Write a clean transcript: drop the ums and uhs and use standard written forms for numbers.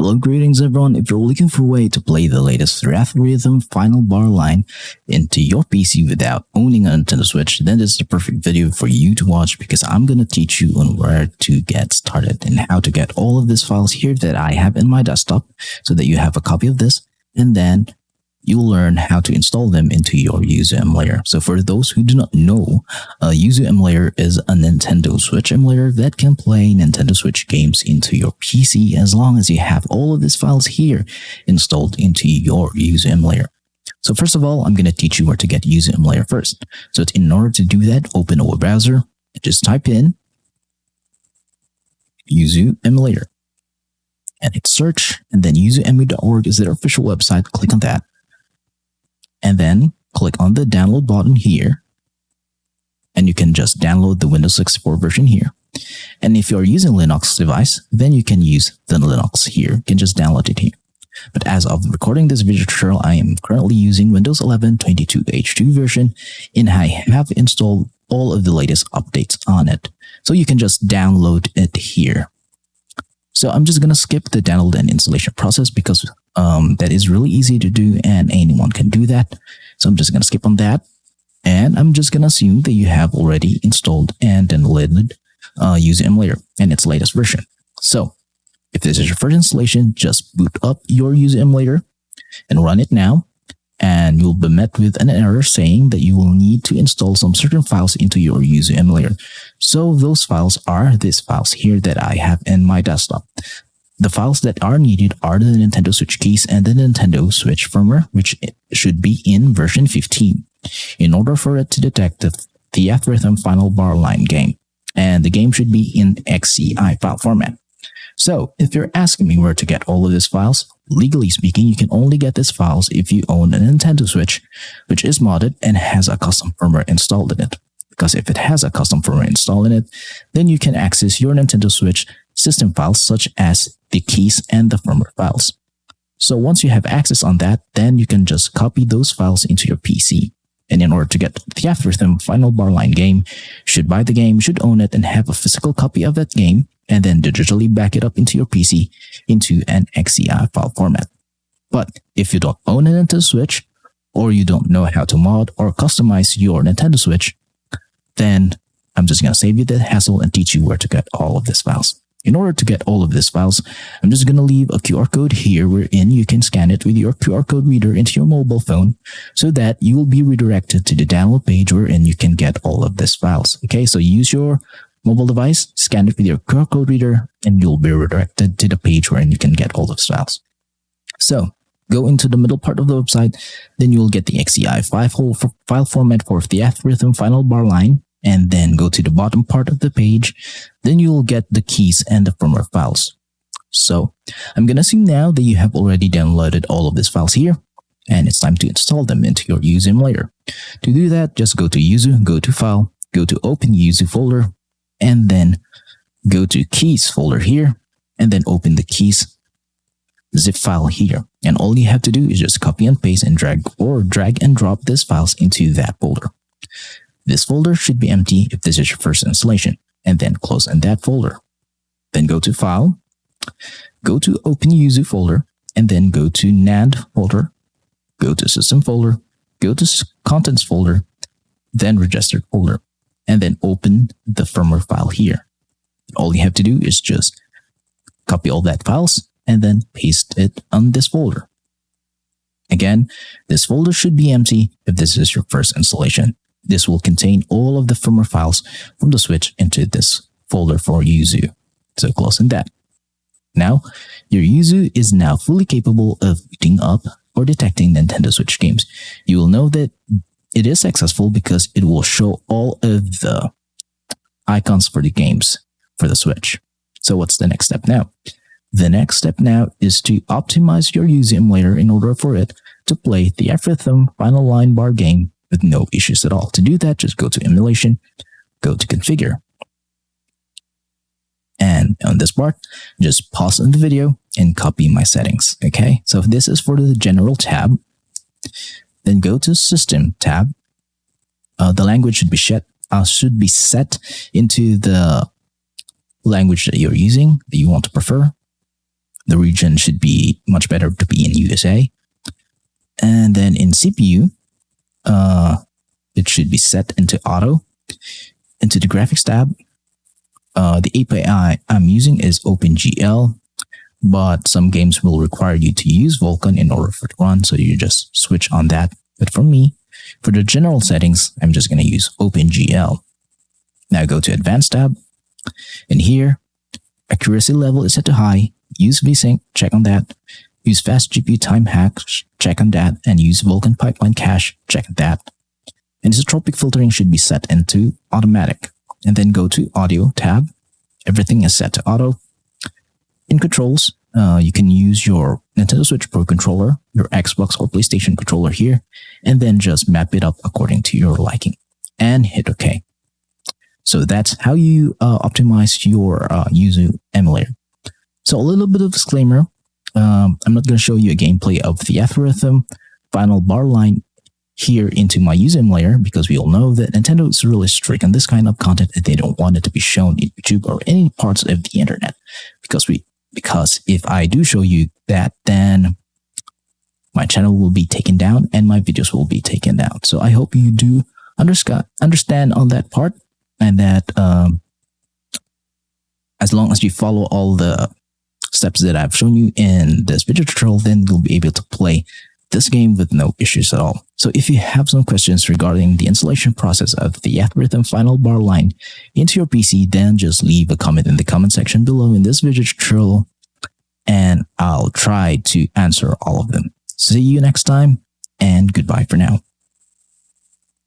Hello, greetings everyone. If you're looking for a way to play the latest Theatrhythm Final Bar line into your PC without owning a Nintendo Switch, then this is the perfect video for you to watch because I'm going to teach you on where to get started and how to get all of these files here that I have in my desktop so that you have a copy of this, and then you'll learn how to install them into your Yuzu emulator. So for those who do not know, Yuzu emulator is a Nintendo Switch emulator that can play Nintendo Switch games into your PC as long as you have all of these files here installed into your Yuzu emulator. So first of all, I'm going to teach you where to get Yuzu emulator first. So in order to do that, open a web browser, just type in Yuzu emulator and hit search, and then yuzuemu.org is their official website. Click on that. And then click on the download button here. And you can just download the Windows 64 version here. And if you're using Linux device, then you can use the Linux here. You can just download it here. But as of recording this video tutorial, I am currently using Windows 11 22H2 version, and I have installed all of the latest updates on it. So you can just download it here. So I'm just going to skip the download and installation process because that is really easy to do and anyone can do that. So I'm just going to skip on that. And I'm just going to assume that you have already installed and downloaded Yuzu emulator and its latest version. So if this is your first installation, just boot up your Yuzu emulator and run it now. And you'll be met with an error saying that you will need to install some certain files into your Yuzu emulator. So those files are these files here that I have in my desktop. The files that are needed are the Nintendo Switch keys and the Nintendo Switch firmware, which should be in version 15, in order for it to detect the Theatrhythm Final Bar line game. And the game should be in XCI file format. So if you're asking me where to get all of these files, legally speaking, you can only get these files if you own a Nintendo Switch, which is modded and has a custom firmware installed in it. Because if it has a custom firmware installed in it, then you can access your Nintendo Switch system files such as the keys and the firmware files. So once you have access on that, then you can just copy those files into your PC. And in order to get Theatrhythm Final Bar line game, you should buy the game, should own it, and have a physical copy of that game, and then digitally back it up into your PC into an XCI file format. But if you don't own a Nintendo Switch, or you don't know how to mod or customize your Nintendo Switch, then I'm just going to save you the hassle and teach you where to get all of these files. In order to get all of these files, I'm just going to leave a QR code here wherein you can scan it with your QR code reader into your mobile phone so that you will be redirected to the download page wherein you can get all of these files. Okay, so use your mobile device, scan it with your QR code reader, and you'll be redirected to the page wherein you can get all those files. So go into the middle part of the website, then you'll get the XCI file format for Theatrhythm Final Bar line, and then go to the bottom part of the page, then you will get the keys and the firmware files. So I'm going to assume now that you have already downloaded all of these files here, and it's time to install them into your Yuzu emulator. To do that, just go to Yuzu, go to File, go to Open Yuzu folder, and then go to Keys folder here, and then open the keys zip file here. And all you have to do is just copy and paste and drag and drop these files into that folder. This folder should be empty if this is your first installation, and then close in that folder. Then go to File, go to Open Yuzu folder, and then go to NAND folder, go to System folder, go to Contents folder, then Registered folder, and then open the firmware file here. All you have to do is just copy all that files and then paste it on this folder. Again, this folder should be empty if this is your first installation. This will contain all of the firmware files from the Switch into this folder for Yuzu. So close in that. Now, your Yuzu is now fully capable of booting up or detecting Nintendo Switch games. You will know that it is successful because it will show all of the icons for the games for the Switch. So what's the next step now? The next step now is to optimize your Yuzu emulator in order for it to play the Theatrhythm Final Line Bar game with no issues at all. To do that, just go to Emulation, go to Configure. And on this part, just pause on the video and copy my settings. Okay, so this is for the General tab. Then go to System tab. The language should be set into the language that you're using, that you want to prefer. The region should be much better to be in USA. And then in CPU, it should be set into auto. Into the graphics tab, the API I'm using is OpenGL, but some games will require you to use Vulkan in order for it to run, so you just switch on that. But for me, for the general settings, I'm just going to use OpenGL. Now go to Advanced tab, and here, accuracy level is set to high. Use VSync, check on that. Use fast GPU time hacks, check on that. And use Vulkan pipeline cache, check on that. And isotropic filtering should be set into automatic. And then go to Audio tab. Everything is set to auto. In controls, you can use your Nintendo Switch Pro controller, your Xbox or PlayStation controller here, and then just map it up according to your liking. And hit OK. So that's how you optimize your Yuzu emulator. So a little bit of disclaimer. I'm not going to show you a gameplay of Theatrhythm Final Bar line here into my Yuzu emulator, because we all know that Nintendo is really strict on this kind of content and they don't want it to be shown in YouTube or any parts of the internet. Because if I do show you that, then my channel will be taken down and my videos will be taken down. So I hope you do understand on that part, and that as long as you follow all the steps that I've shown you in this video tutorial, then you'll be able to play this game with no issues at all. So if you have some questions regarding the installation process of the Theatrhythm Final Bar line into your PC, then just leave a comment in the comment section below in this video tutorial, and I'll try to answer all of them. See you next time, and goodbye for now.